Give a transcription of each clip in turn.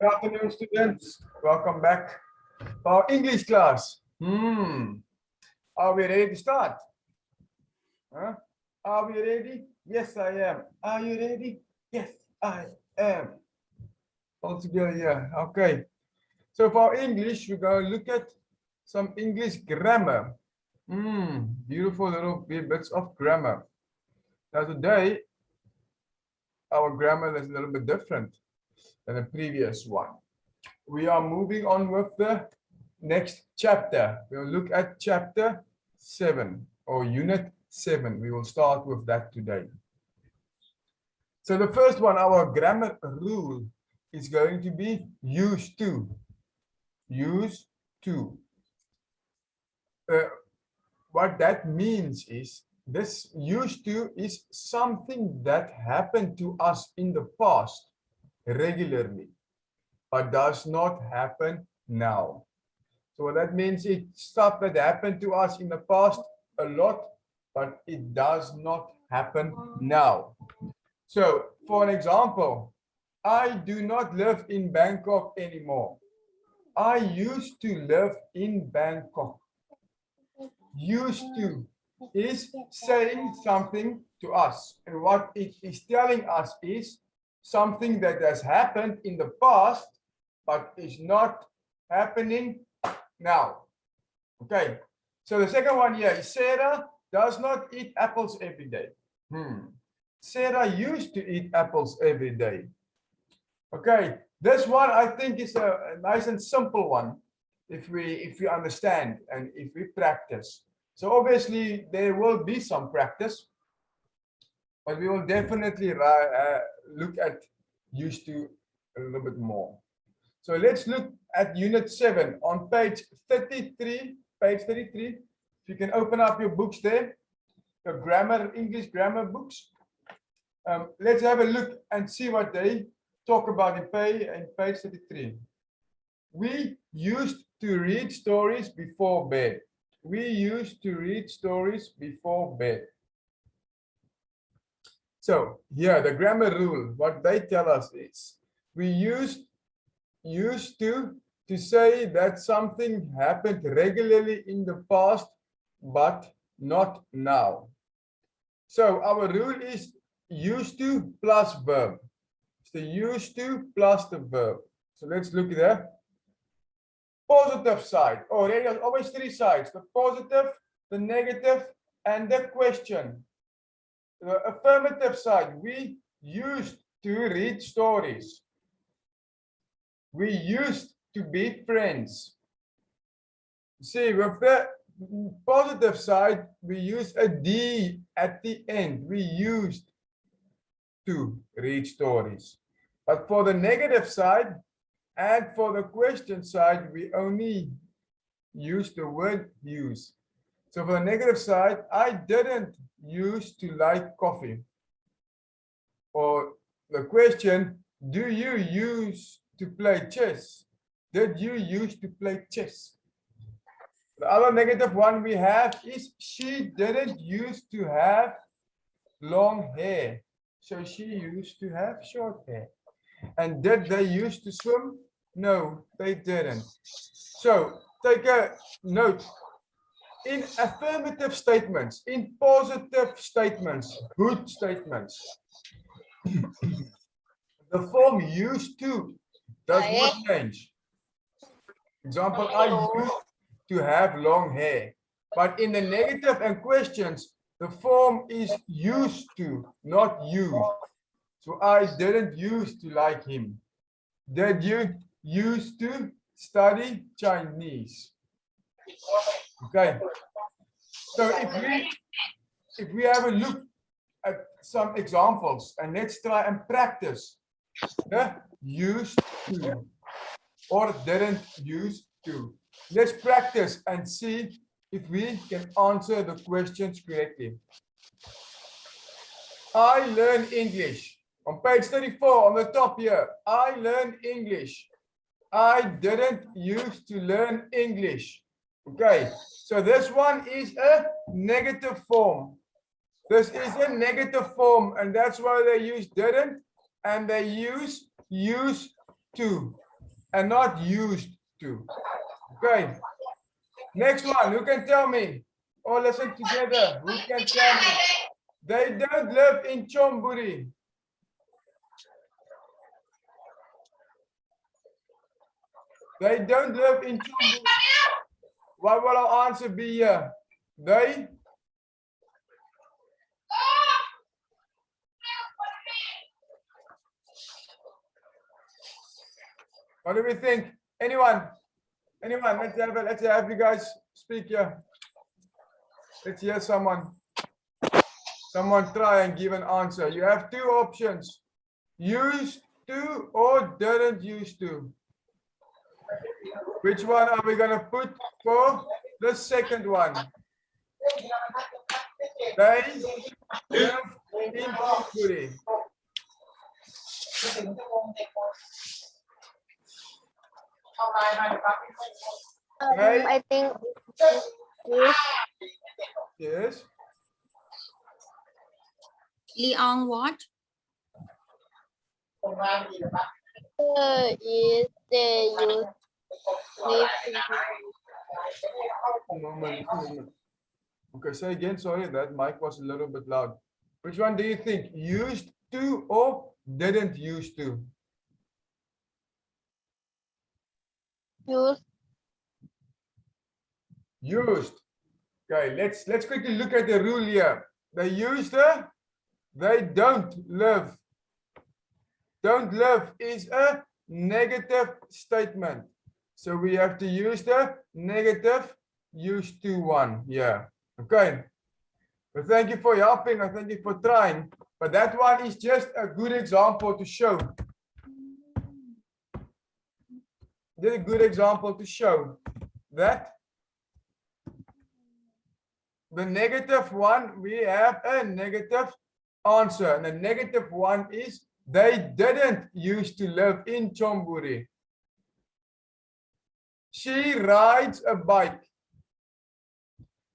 Good afternoon, students. Welcome back to our English class. Are we ready to start? Huh? Are we ready? Yes, I am. Are you ready? Yes, I am. All together here. Okay. So for English, we're going to look at some English grammar. Beautiful little bits of grammar. Now today, our grammar is a little bit different than the previous one. We are moving on with the next chapter. We'll look at chapter 7 or unit 7. We will start with that today. So the first one, our grammar rule is going to be used to. Used to. What that means is this used to is something that happened to us in the past regularly, but does not happen now. So what that means is stuff that happened to us in the past a lot, but it does not happen now. So for an example, I do not live in Bangkok anymore. I used to live in Bangkok. Used to is saying something to us. And what it is telling us is something that has happened in the past, but is not happening now. Okay. So the second one here is Sarah does not eat apples every day. Sarah used to eat apples every day. Okay. This one I think is a nice and simple one if we understand and if we practice. So obviously there will be some practice, but we will definitely look at used to a little bit more. So let's look at unit 7 on page 33. Page 33. If you can open up your books there, your grammar, English grammar books. Let's have a look and see what they talk about in page 33. We used to read stories before bed. We used to read stories before bed. So here, the grammar rule, what they tell us is, we used to say that something happened regularly in the past, but not now. So our rule is used to plus verb. It's the used to plus the verb. So let's look at the positive side. Oh, there are always three sides: the positive, the negative, and the question. The affirmative side, we used to read stories. We used to be friends. See, with the positive side, we use a D at the end. We used to read stories. But for the negative side and for the question side, we only use the word use. So for the negative side, I didn't used to like coffee. Or the question, do you use to play chess? Did you used to play chess? The other negative one we have is she didn't used to have long hair. So she used to have short hair. And did they used to swim? No, they didn't. So take a note. In affirmative statements, in positive statements, good statements, the form used to does not change. Example, I used to have long hair. But in the negative and questions, the form is used to, not used. So I didn't used to like him. Did you used to study Chinese? Okay. So if we have a look at some examples and let's try and practice the used to or didn't used to. Let's practice and see if we can answer the questions correctly. I learn English. On page 34 on the top here, I learn English. I didn't used to learn English. Okay, so this one is a negative form. This is a negative form, and that's why they use didn't and they use used to. and not used to. Okay. Next one, who can tell me? Or listen together. Who can tell me? They don't live in Chomburi. They don't live in Chomburi. What will our answer be here? They? What do we think? Anyone? Anyone? Let's have you guys speak here. Let's hear someone. Someone try and give an answer. You have two options. Used to or didn't used to. Which one are we going to put for the second one? They live in Chonburi. I think Yes. Leon what? is they use Moment. Okay, say again. Sorry, that mic was a little bit loud. Which one do you think? Used to or didn't used to? use Used. Okay, let's quickly look at the rule here. They used to, they don't live. Don't live is a negative statement. So we have to use the negative used to one here. Okay. But thank you for helping. I thank you for trying. But that one is just a good example to show. This is a good example to show that the negative one, we have a negative answer. And the negative one is they didn't used to live in Chomburi. She rides a bike.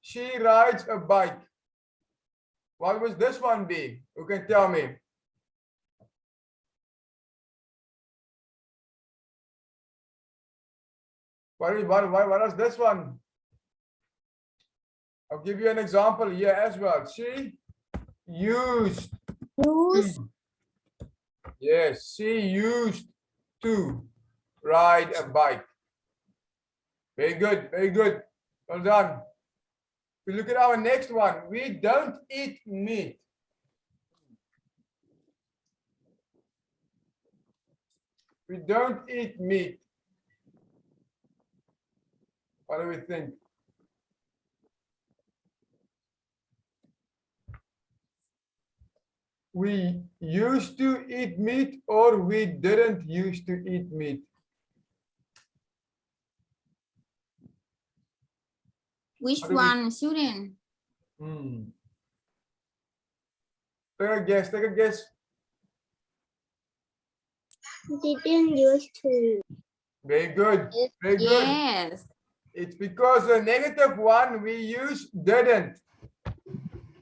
She rides a bike. What was this one be? Who can tell me? What was this one? I'll give you an example here as well. She used to. Yes, she used to ride a bike. Very good, very good. Well done. We look at our next one. We don't eat meat. We don't eat meat. What do we think? We used to eat meat or we didn't used to eat meat? Which one, student? Take a guess, take a guess. didn't use to. Very good, very good. Yes. It's because the negative one we use didn't.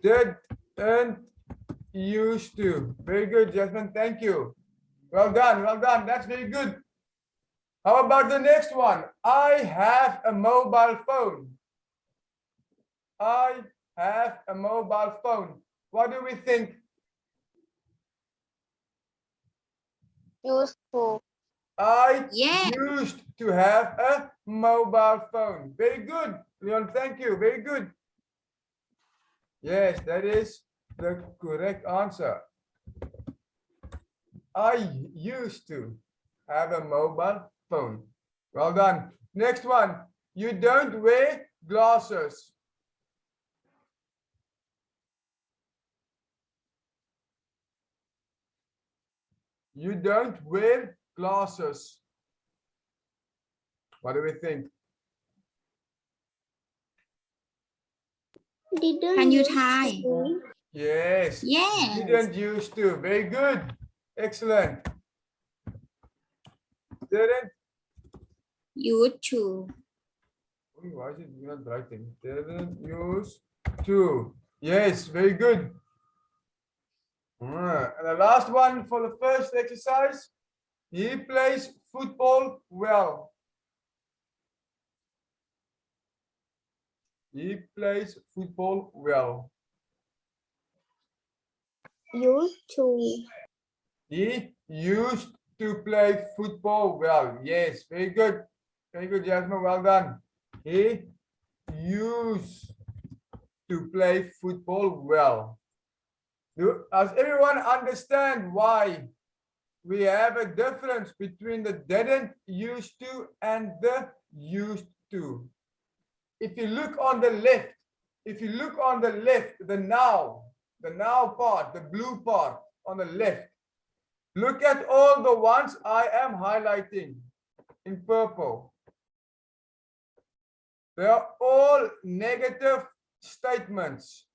Didn't used to. Very good, Jasmine. Thank you. Well done, well done. That's very good. How about the next one? I have a mobile phone. I have a mobile phone. What do we think? Used to. I Yes. used to have a mobile phone. Very good, Leon. Thank you. Very good. Yes, that is the correct answer. I used to have a mobile phone. Well done. Next one. You don't wear glasses. You don't wear glasses. What do we think? Didn't Can you use try? to. Yes. Yes. Didn't used to. Very good. Excellent. Didn't. You too. Why is it not writing? Didn't use to. Yes, very good. And the last one for the first exercise. He plays football well. He plays football well. Used to. He used to play football well. Yes, very good. Very good, Jasmine. Well done. He used to play football well. Does everyone understand why we have a difference between the didn't used to and the used to? If you look on the left, the now part, the blue part on the left, look at all the ones I am highlighting in purple. They are all negative statements.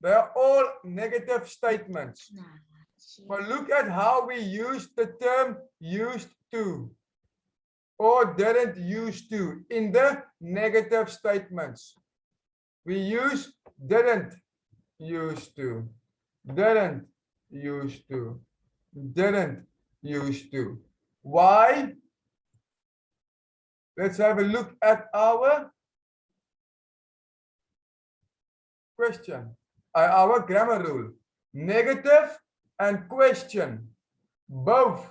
They are all negative statements. But look at how we use the term used to or didn't used to in the negative statements. We use didn't used to, didn't used to, didn't used to. Why? Let's have a look at our question, our grammar rule. Negative and question both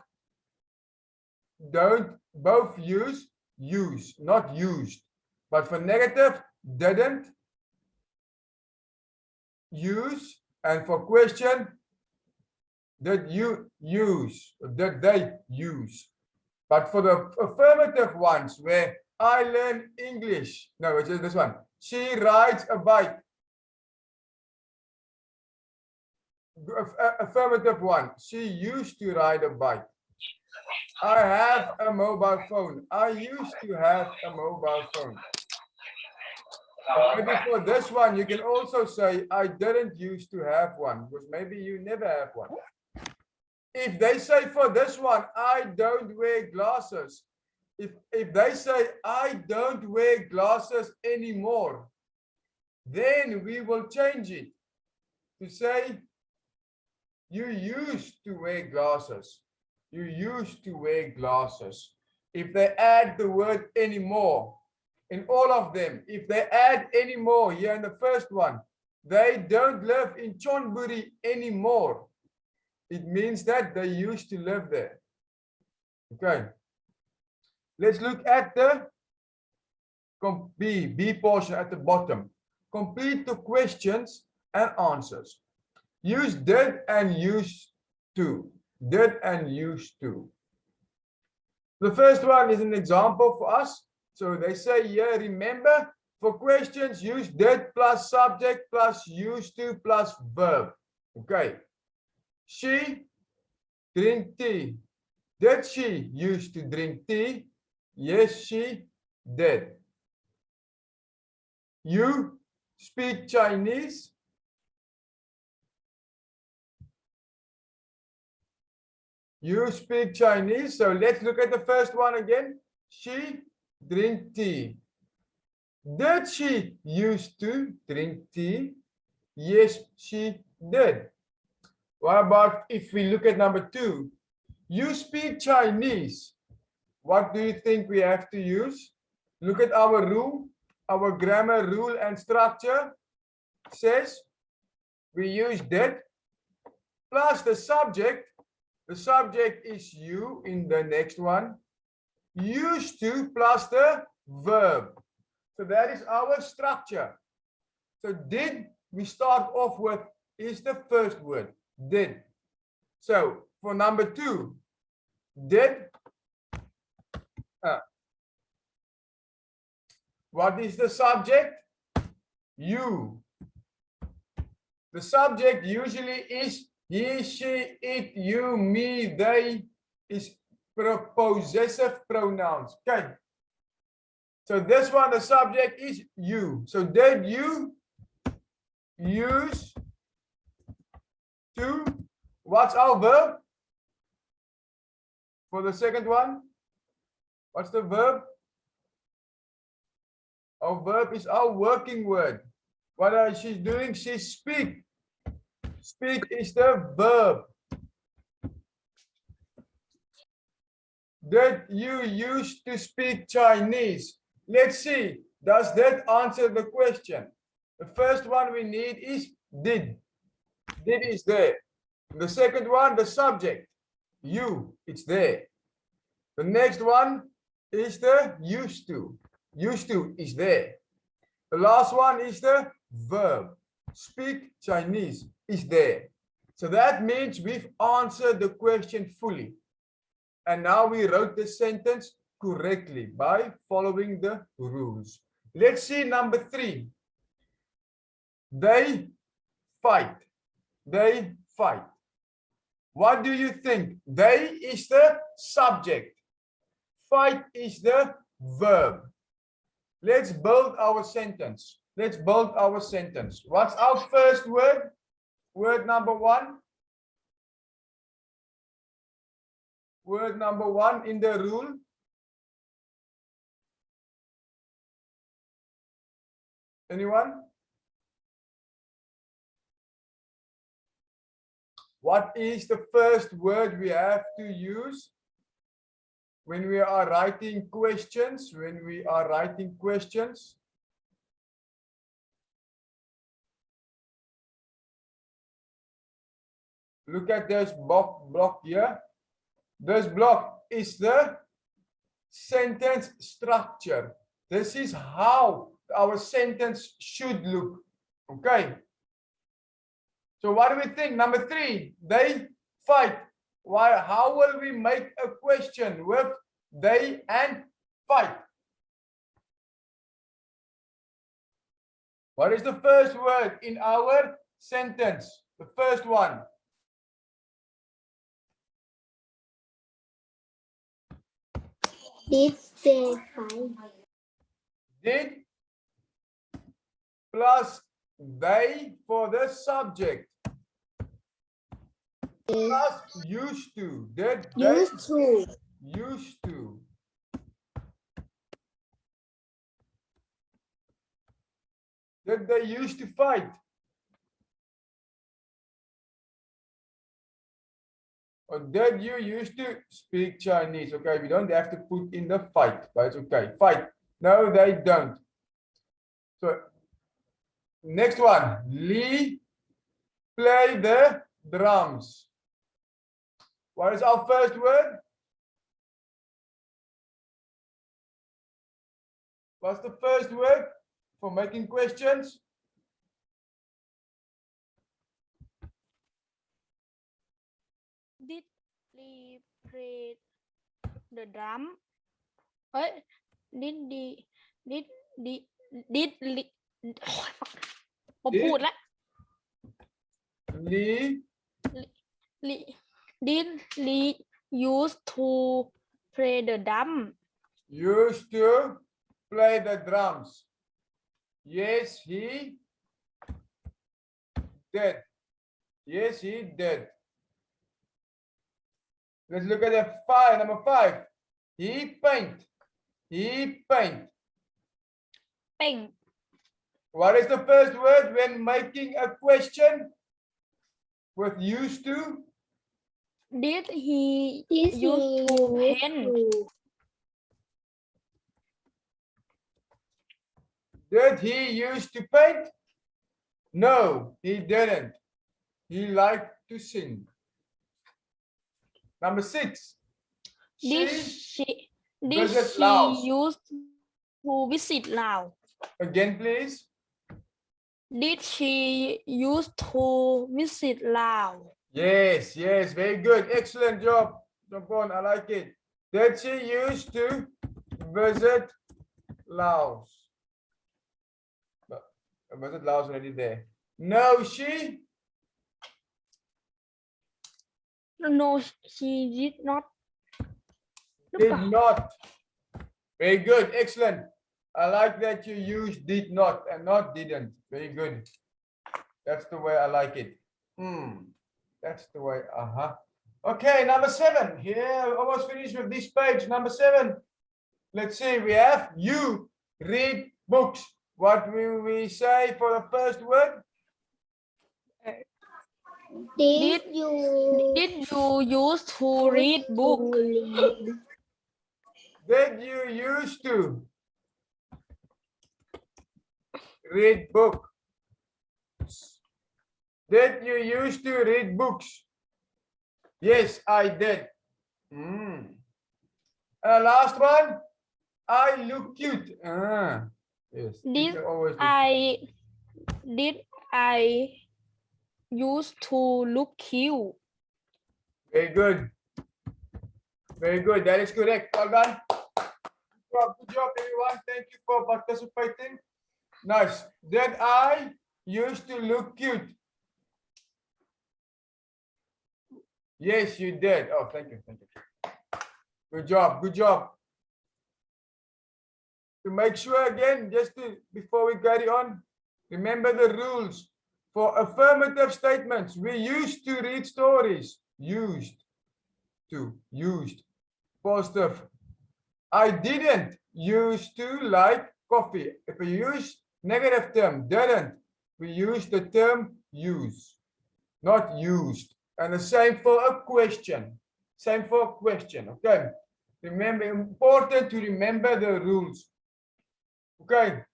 use, not used. But for negative, didn't use, and for question, did you use, or did they use. But for the affirmative ones where I learn English, no, it's just this one. She rides a bike. Affirmative one. She used to ride a bike. I have a mobile phone. I used to have a mobile phone. Maybe for this one, you can also say, I didn't used to have one, because maybe you never have one. If they say for this one, I don't wear glasses. If they say, I don't wear glasses anymore, then we will change it to say, you used to wear glasses. You used to wear glasses. If they add the word anymore, in all of them, if they add anymore here in the first one, they don't live in Chonburi anymore. It means that they used to live there. Okay. Let's look at the B portion at the bottom. Complete the questions and answers. Use did and used to. Did and used to. The first one is an example for us. So they say here, remember, for questions, use did plus subject plus used to plus verb. Okay. She drink tea. Did she used to drink tea? Yes, she did. You speak Chinese? You speak Chinese. So let's look at the first one again. She drink tea. Did she used to drink tea? Yes, she did. What about if we look at number 2? You speak Chinese. What do you think we have to use? Look at our rule, our grammar rule and structure. It says we use did plus the subject. The subject is you in the next one. Used to plus the verb. So that is our structure. So did we start off with is the first word. Did. So for number 2, did. What is the subject? You. The subject usually is he, she, it, you, me, they, is possessive pronouns. Okay. So this one, the subject is you. So did you use to? What's our verb? For the second one, what's the verb? Our verb is our working word. What is she doing? She speak. Speak is the verb. Did you used to speak Chinese? Let's see. Does that answer the question? The first one we need is did. Did is there. The second one, the subject. You, it's there. The next one is the used to. Used to is there. The last one is the verb. Speak Chinese is there. So that means we've answered the question fully. And now we wrote the sentence correctly by following the rules. Let's see number 3. They fight. They fight. What do you think? They is the subject. Fight is the verb. Let's build our sentence. Let's build our sentence. What's our first word? Word number 1. Word number 1 in the rule. Anyone? What is the first word we have to use when we are writing questions? When we are writing questions. Look at this block here. This block is the sentence structure. This is how our sentence should look. Okay. So what do we think? Number 3, they fight. Why? How will we make a question with they and fight? What is the first word in our sentence? The first one. Did they fight? Did plus they for the subject. Plus used to. Did they Used to. used to. Did they used to fight? Or did you used to speak Chinese? Okay, we don't have to put in the fight, but it's okay. Fight. No, they don't. So next one. Lee play the drums. What is our first word? What's the first word for making questions? Did Lee play the drum? Did Lee did Lee did Lee ผมพูดแล้ว Lee Did Lee used to play the drum? used to play the drums. Yes, he did. Yes, he did. Let's look at the number 5. He paint. He paint. Paint. What is the first word when making a question with used to? Did he Did used to he paint? Did he used to paint? No, he didn't. He liked to sing. Number 6. Did She she visit Laos. used to visit Laos? Again, please. Did she used to visit Laos? Yes, yes, very good. Excellent job, Jampon. I like it. Did she used to visit Laos? Visit Laos already there. No, she No, she did not. did not. Very good. Excellent. I like that you used did not and not didn't. Very good. That's the way I like it. That's the way. Okay, number 7. Here, almost finished with this page. Number 7. Let's see. We have you read books. What will we say for the first word? Did you Did you used to read book? read Did you used to read books? Did you used to read books? Yes, I did. Last one. I look cute. Yes. Did teacher always look I used to look cute? Very good. Very good. That is correct. Well done. Good job, everyone. Thank you for participating. Nice. Did I used to look cute? Yes, you did. Oh, thank you. Thank you. Good job. Good job. To make sure again, just to before we carry on, remember the rules. For affirmative statements, we used to read stories. Used. Positive. I didn't used to like coffee. If we use negative term, didn't, we use the term use, not used. And the same for a question. Same for a question. Okay. Remember, important to remember the rules. Okay.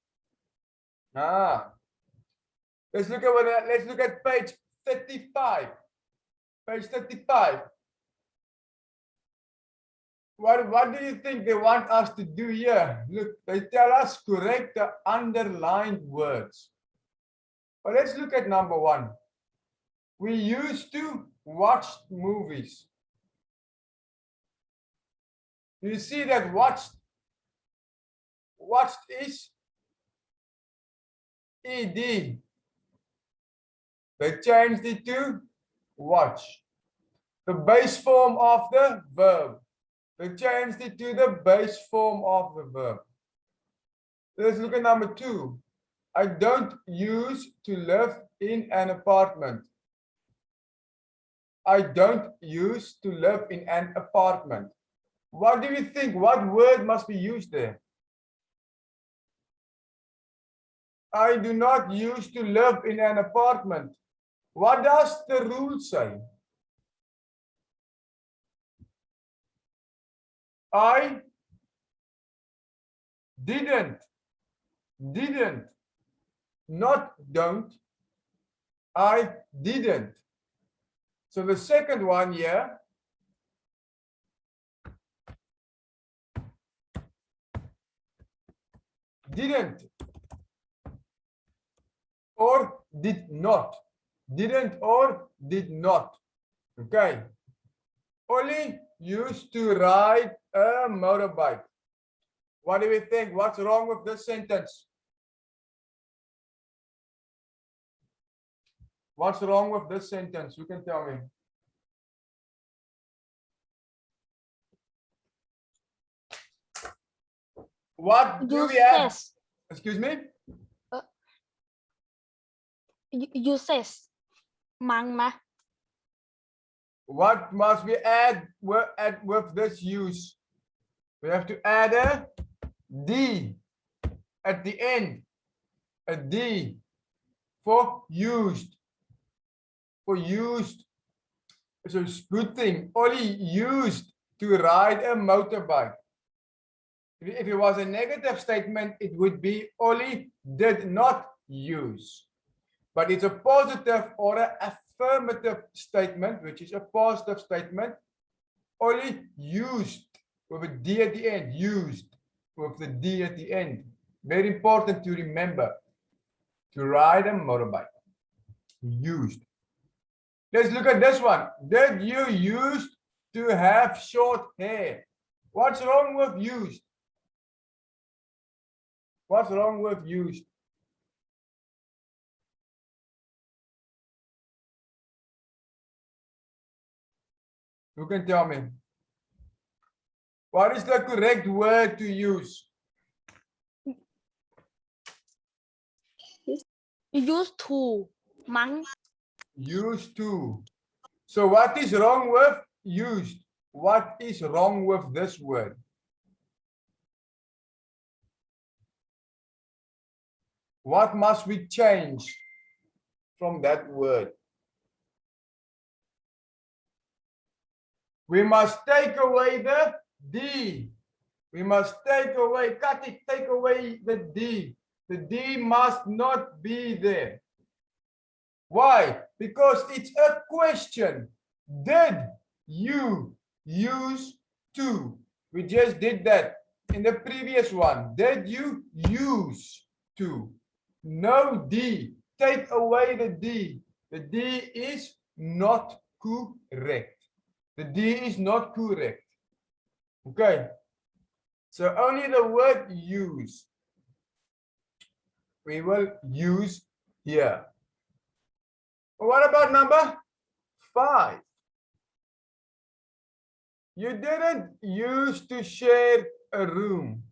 Let's look at page 35. Page 35. What do you think they want us to do here? Look, they tell us correct the underlined words. But let's look at number 1. We used to watch movies. You see that watched is ed. They changed it to watch. The base form of the verb. They changed it to the base form of the verb. Let's look at number 2. I don't use to live in an apartment. I don't use to live in an apartment. What do you think? What word must be used there? I do not use to live in an apartment. What does the rule say? I didn't, not don't, I didn't. So the second one here, didn't or did not, didn't or did not. Okay. Only used to ride a motorbike. What do we think? What's wrong with this sentence? What's wrong with this sentence? You can tell me. What do we have? Uses. Excuse me? Uses. Mang. What must we add with this use? We have to add a D at the end. A D for used. For used. So it's a good thing. Only used to ride a motorbike. If it was a negative statement, it would be only did not use. But it's a positive or an affirmative statement, which is a positive statement, only used with a D at the end, used with the D at the end. Very important to remember. To ride a motorbike. Used. Let's look at this one. Did you used to have short hair? What's wrong with used? What's wrong with used? Who can tell me? What is the correct word to use? Used to. Mang. Used to. So what is wrong with used? What is wrong with this word? What must we change from that word? We must take away the D. We must take away, cut it, take away the D. The D must not be there. Why? Because it's a question. Did you use to? We just did that in the previous one. Did you use to? No D. Take away the D. The D is not correct. The D is not correct. Okay. So only the word use we will use here. What about number 5? You didn't use to share a room.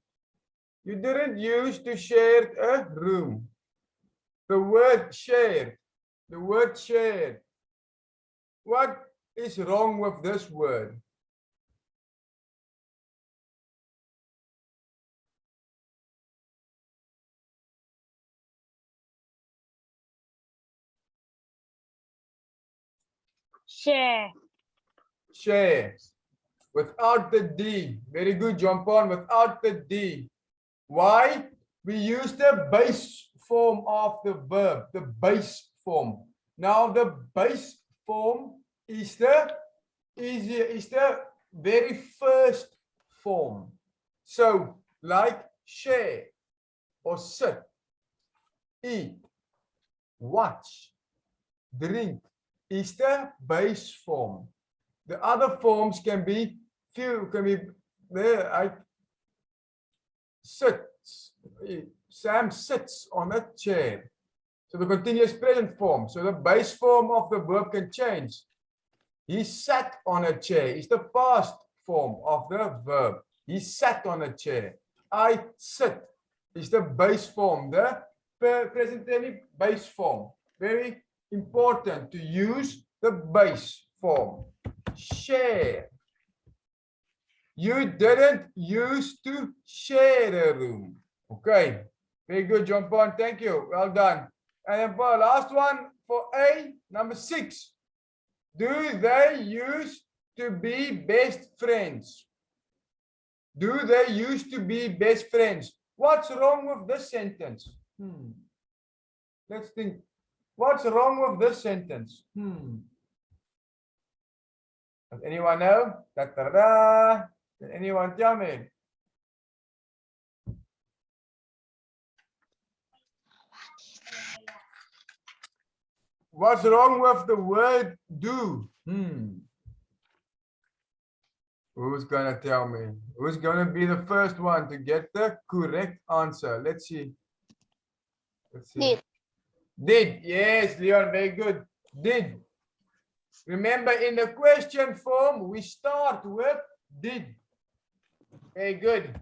You didn't use to share a room. The word shared. The word shared. What is wrong with this word? Share. Share. Without the D. Very good, John Paul. Without the D. Why? We use the base form of the verb. The base form. Now the base form is the very first form. So like share or sit, eat, watch, drink is the base form. The other forms can be there. I sits. Sam sits on a chair. So the continuous present form. So the base form of the verb can change. He sat on a chair. It's the past form of the verb. He sat on a chair. I sit is the base form. The present tense base form. Very important to use the base form. Share. You didn't use to share a room. Okay. Very good, John Paul. Thank you. Well done. And then for the last one, for A, number 6. Do they used to be best friends? Do they used to be best friends? What's wrong with this sentence? Let's think. What's wrong with this sentence? Does anyone know? Da-da-da. Can anyone tell me? What's wrong with the word do? Who's gonna tell me? Who's gonna be the first one to get the correct answer? Let's see. Let's see. Did. Did. Yes, Leon, very good. Did. Remember, in the question form, we start with did. Very good.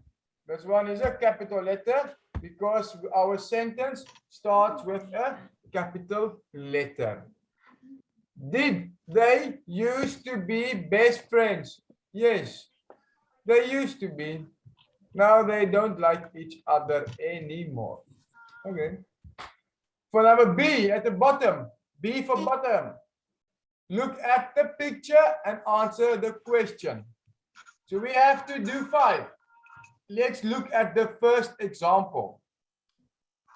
This one is a capital letter because our sentence starts with a capital letter. Did they used to be best friends? Yes, they used to be. Now they don't like each other anymore. Okay. For number B at the bottom, B for bottom. Look at the picture and answer the question. So we have to do 5. Let's look at the first example.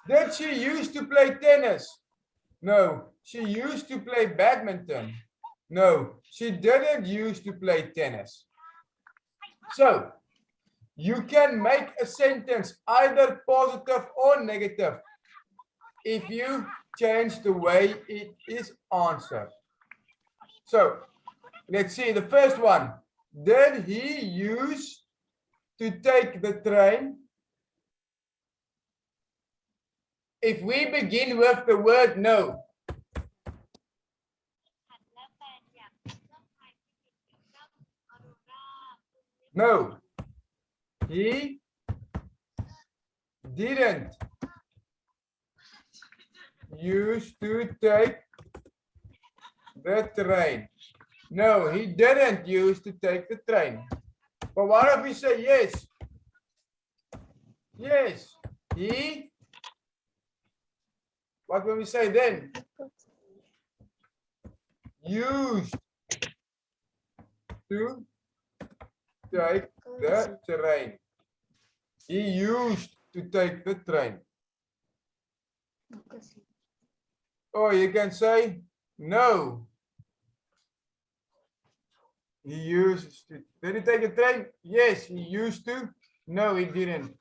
Did she used to play tennis? No. She used to play badminton? No. She didn't used to play tennis. So you can make a sentence either positive or negative if you change the way it is answered. So let's see the first one. Did he used to take the train? If we begin with the word no. No. He didn't used to take the train. No, he didn't used to take the train. But what if we say yes? Yes, he. What will we say then? Used to take the train. He used to take the train. Or you can say, no. He used to. Did he take a train? Yes, he used to. No, he didn't.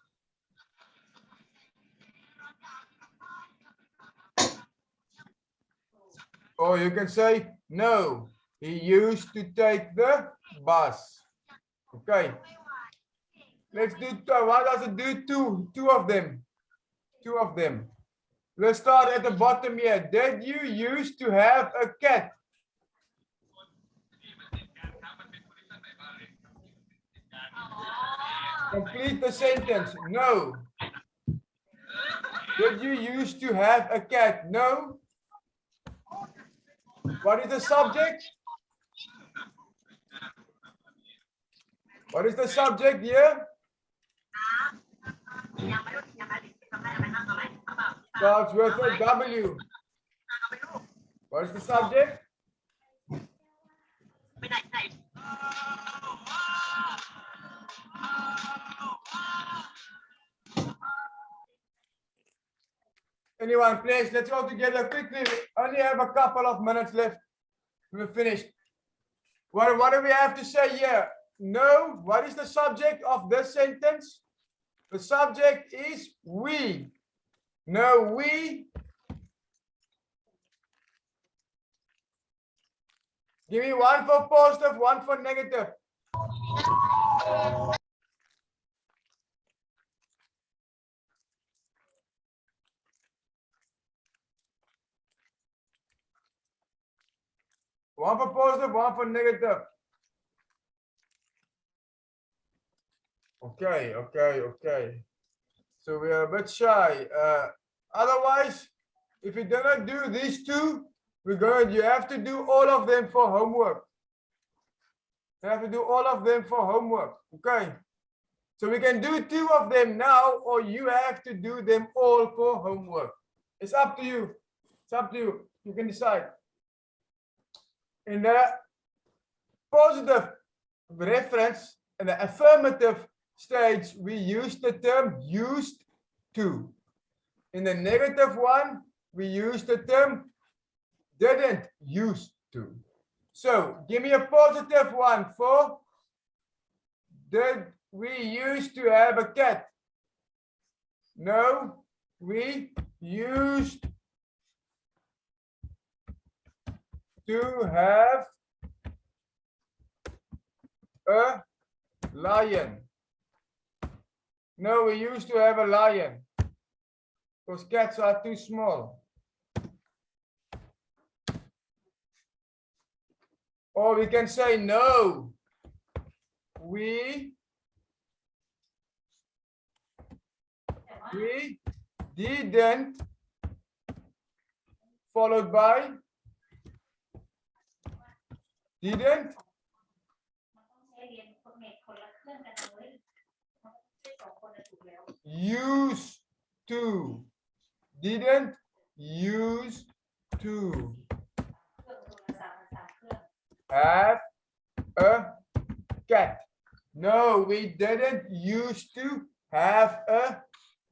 Or you can say, no, he used to take the bus. Okay. Let's do two. Why does it do two? Two of them. Two of them. Let's start at the bottom here. Did you used to have a cat? Complete the sentence. No. Did you used to have a cat? No. What is the subject? What is the subject here? Starts with a W. What is the subject? Anyone, please, let's go together quickly. We only have a couple of minutes left. We're finished. What do we have to say here? No. What is the subject of this sentence? The subject is we. No, we. Give me one for positive, one for negative. One for positive, one for negative. Okay. So we are a bit shy. Otherwise, if you do not do these two, you have to do all of them for homework. You have to do all of them for homework. Okay. So we can do two of them now, or you have to do them all for homework. It's up to you. It's up to you. You can decide. In the positive reference, in the affirmative stage, we use the term used to. In the negative one, we use the term didn't used to. So give me a positive one for did we used to have a cat? No, we used to have a lion. No, we used to have a lion. Because cats are too small. Or we can say no. We didn't, followed by didn't. Used to. Didn't use to have a cat. No, we didn't used to have a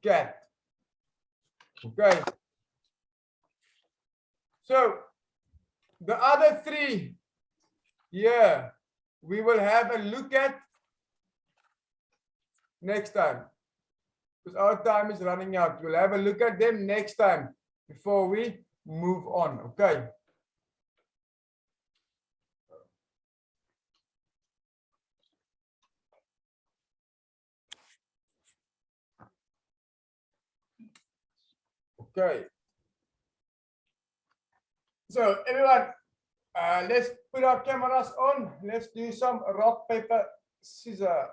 cat. Okay. So the other three here, we will have a look at next time. Because our time is running out. We'll have a look at them next time before we move on. Okay. Okay. So everyone, let's put our cameras on. Let's do some rock, paper, scissors.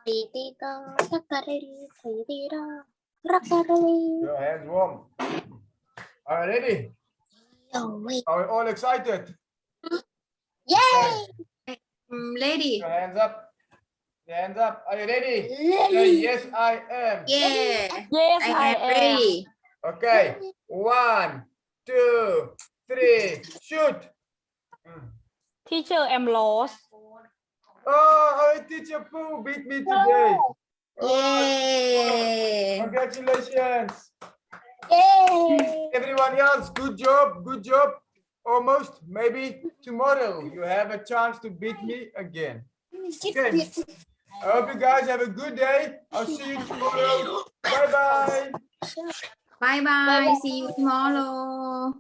Your hands warm. Are you ready? Are we all excited? Yay! Lady. Your hands up. Your hands up. Are you ready? Say, yes, I am. Yeah. Yes, I I am am. ready. Okay. 1, 2, 3, shoot. Teacher, I'm lost. Oh, teacher Pooh beat me today. Yay. Congratulations. Yay! Everyone else, good job, good job. Almost, maybe tomorrow you have a chance to beat me again. Okay. I hope you guys have a good day. I'll see you tomorrow. Bye-bye. Bye bye. See you tomorrow.